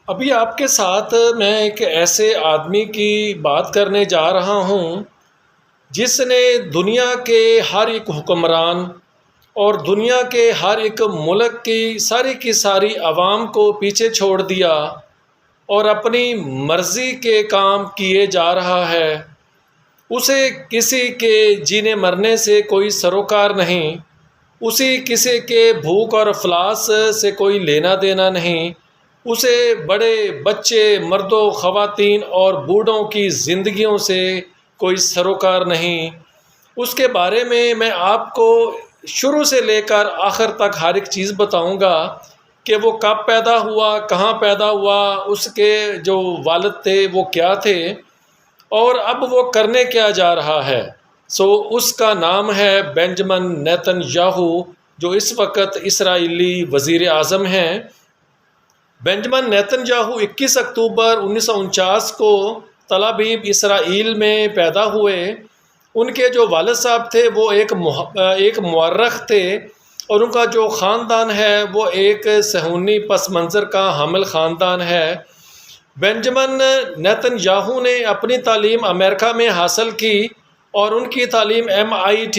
ابھی آپ کے ساتھ میں ایک ایسے آدمی کی بات کرنے جا رہا ہوں جس نے دنیا کے ہر ایک حکمران اور دنیا کے ہر ایک ملک کی ساری عوام کو پیچھے چھوڑ دیا اور اپنی مرضی کے کام کیے جا رہا ہے۔ اسے کسی کے جینے مرنے سے کوئی سروکار نہیں، اسی کسی کے بھوک اور افلاس سے کوئی لینا دینا نہیں، اسے بڑے بچے، مرد و خواتین اور بوڑھوں کی زندگیوں سے کوئی سروکار نہیں۔ اس کے بارے میں آپ کو شروع سے لے کر آخر تک ہر ایک چیز بتاؤں گا کہ وہ کب پیدا ہوا، کہاں پیدا ہوا، اس کے جو والد تھے وہ کیا تھے، اور اب وہ کرنے کیا جا رہا ہے۔ اس کا نام ہے بنجمن نیتن یاہو، جو اس وقت اسرائیلی وزیر اعظم ہیں۔ بنجمن نیتن یاہو 21 اکتوبر 1949 کو تل ابیب اسرائیل میں پیدا ہوئے۔ ان کے جو والد صاحب تھے وہ ایک مورخ تھے، اور ان کا جو خاندان ہے وہ ایک صہیونی پس منظر کا حامل خاندان ہے۔ بنجمن نیتن یاہو نے اپنی تعلیم امریکہ میں حاصل کی، اور ان کی تعلیم MIT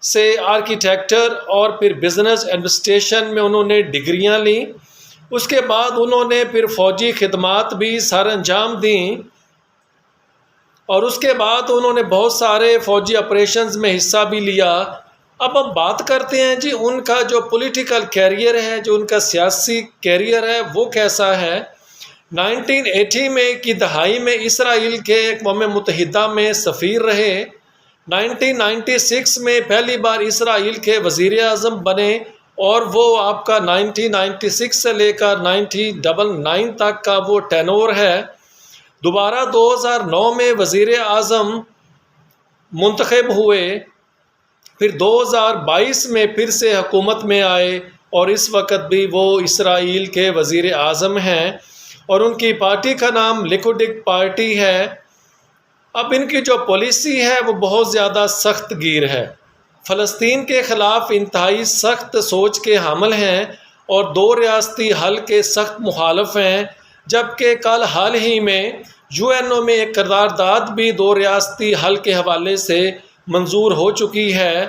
سے آرکیٹیکچر اور پھر بزنس ایڈمنسٹریشن میں انہوں نے ڈگریاں لیں۔ اس کے بعد انہوں نے پھر فوجی خدمات بھی سر انجام دیں، اور اس کے بعد انہوں نے بہت سارے فوجی آپریشنز میں حصہ بھی لیا۔ اب ہم بات کرتے ہیں جی ان کا جو پولیٹیکل کیریئر ہے، جو ان کا سیاسی کیریئر ہے وہ کیسا ہے۔ 1980 میں کی دہائی میں اسرائیل کے اقوام متحدہ میں سفیر رہے۔ 1996 میں پہلی بار اسرائیل کے وزیر اعظم بنے، اور وہ آپ کا 1996 سے لے کر 1999 تک کا وہ ٹینور ہے۔ دوبارہ 2009 میں وزیر اعظم منتخب ہوئے، پھر 2022 میں پھر سے حکومت میں آئے، اور اس وقت بھی وہ اسرائیل کے وزیر اعظم ہیں، اور ان کی پارٹی کا نام لیکوڈک پارٹی ہے۔ اب ان کی جو پالیسی ہے وہ بہت زیادہ سخت گیر ہے، فلسطین کے خلاف انتہائی سخت سوچ کے حامل ہیں، اور دو ریاستی حل کے سخت مخالف ہیں، جبکہ کل حال ہی میں UNO میں ایک قرارداد بھی دو ریاستی حل کے حوالے سے منظور ہو چکی ہے،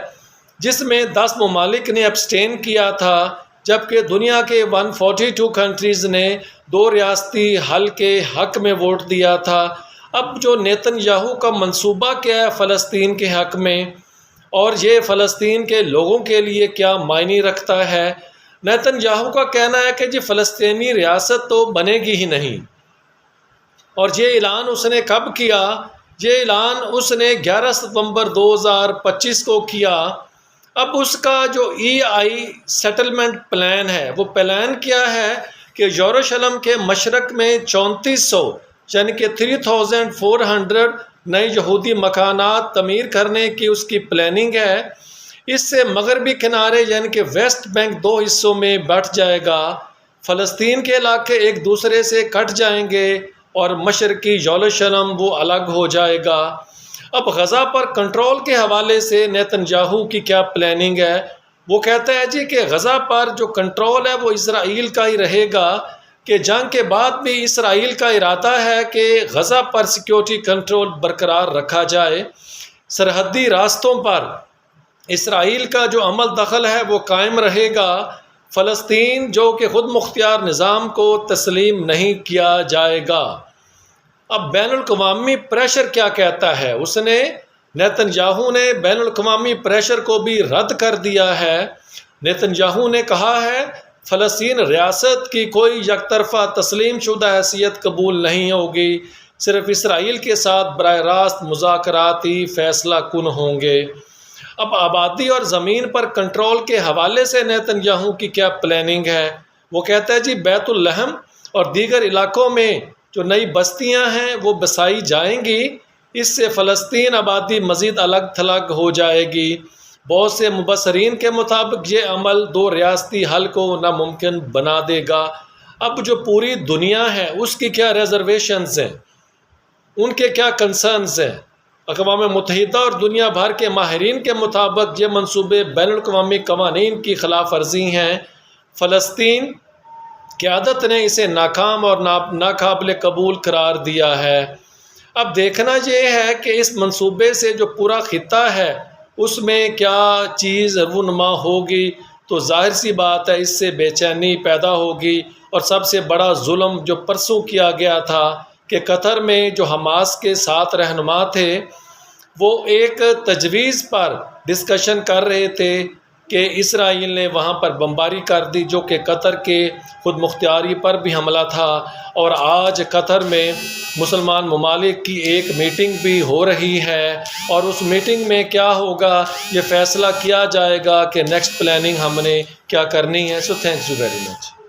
جس میں 10 ممالک نے ابسٹین کیا تھا، جبکہ دنیا کے 142 کنٹریز نے دو ریاستی حل کے حق میں ووٹ دیا تھا۔ اب جو نیتن یاہو کا منصوبہ کیا ہے فلسطین کے حق میں، اور یہ فلسطین کے لوگوں کے لیے کیا معنی رکھتا ہے۔ نیتن یاہو کا کہنا ہے کہ جی فلسطینی ریاست تو بنے گی ہی نہیں، اور یہ اعلان اس نے کب کیا؟ یہ اعلان اس نے 11 ستمبر 2025 کو کیا۔ اب اس کا جو EI سیٹلمنٹ پلان ہے، وہ پلان کیا ہے کہ یروشلم کے مشرق میں 3400 یعنی کہ 3400 نئے یہودی مکانات تعمیر کرنے کی اس کی پلاننگ ہے۔ اس سے مغربی کنارے یعنی کہ ویسٹ بینک دو حصوں میں بٹ جائے گا، فلسطین کے علاقے ایک دوسرے سے کٹ جائیں گے، اور مشرقی یروشلم وہ الگ ہو جائے گا۔ اب غزہ پر کنٹرول کے حوالے سے نیتن یاہو کی کیا پلاننگ ہے؟ وہ کہتا ہے جی کہ غزہ پر جو کنٹرول ہے وہ اسرائیل کا ہی رہے گا، کہ جنگ کے بعد بھی اسرائیل کا ارادہ ہے کہ غزہ پر سیکیورٹی کنٹرول برقرار رکھا جائے۔ سرحدی راستوں پر اسرائیل کا جو عمل دخل ہے وہ قائم رہے گا۔ فلسطین جو کہ خود مختار نظام کو تسلیم نہیں کیا جائے گا۔ اب بین الاقوامی پریشر کیا کہتا ہے؟ نیتن یاہو نے بین الاقوامی پریشر کو بھی رد کر دیا ہے۔ نیتن یاہو نے کہا ہے فلسطین ریاست کی کوئی یک طرفہ تسلیم شدہ حیثیت قبول نہیں ہوگی، صرف اسرائیل کے ساتھ براہ راست مذاکراتی فیصلہ کن ہوں گے۔ اب آبادی اور زمین پر کنٹرول کے حوالے سے نیتن یاہو کی کیا پلاننگ ہے؟ وہ کہتا ہے جی بیت الحم اور دیگر علاقوں میں جو نئی بستیاں ہیں وہ بسائی جائیں گی، اس سے فلسطین آبادی مزید الگ تھلگ ہو جائے گی۔ بہت سے مبصرین کے مطابق یہ عمل دو ریاستی حل کو ناممکن بنا دے گا۔ اب جو پوری دنیا ہے اس کی کیا ریزرویشنز ہیں، ان کے کیا کنسرنز ہیں؟ اقوام متحدہ اور دنیا بھر کے ماہرین کے مطابق یہ منصوبے بین الاقوامی قوانین کی خلاف ورزی ہیں۔ فلسطین قیادت نے اسے ناکام اور ناقابل قبول قرار دیا ہے۔ اب دیکھنا یہ ہے کہ اس منصوبے سے جو پورا خطہ ہے اس میں کیا چیز رونما ہوگی، تو ظاہر سی بات ہے اس سے بے چینی پیدا ہوگی۔ اور سب سے بڑا ظلم جو پرسوں کیا گیا تھا کہ قطر میں جو حماس کے 7 رہنما تھے وہ ایک تجویز پر ڈسکشن کر رہے تھے کہ اسرائیل نے وہاں پر بمباری کر دی، جو کہ قطر کے خود مختاری پر بھی حملہ تھا۔ اور آج قطر میں مسلمان ممالک کی ایک میٹنگ بھی ہو رہی ہے، اور اس میٹنگ میں کیا ہوگا یہ فیصلہ کیا جائے گا کہ نیکسٹ پلاننگ ہم نے کیا کرنی ہے۔ سو تھینکس یو ویری مچ۔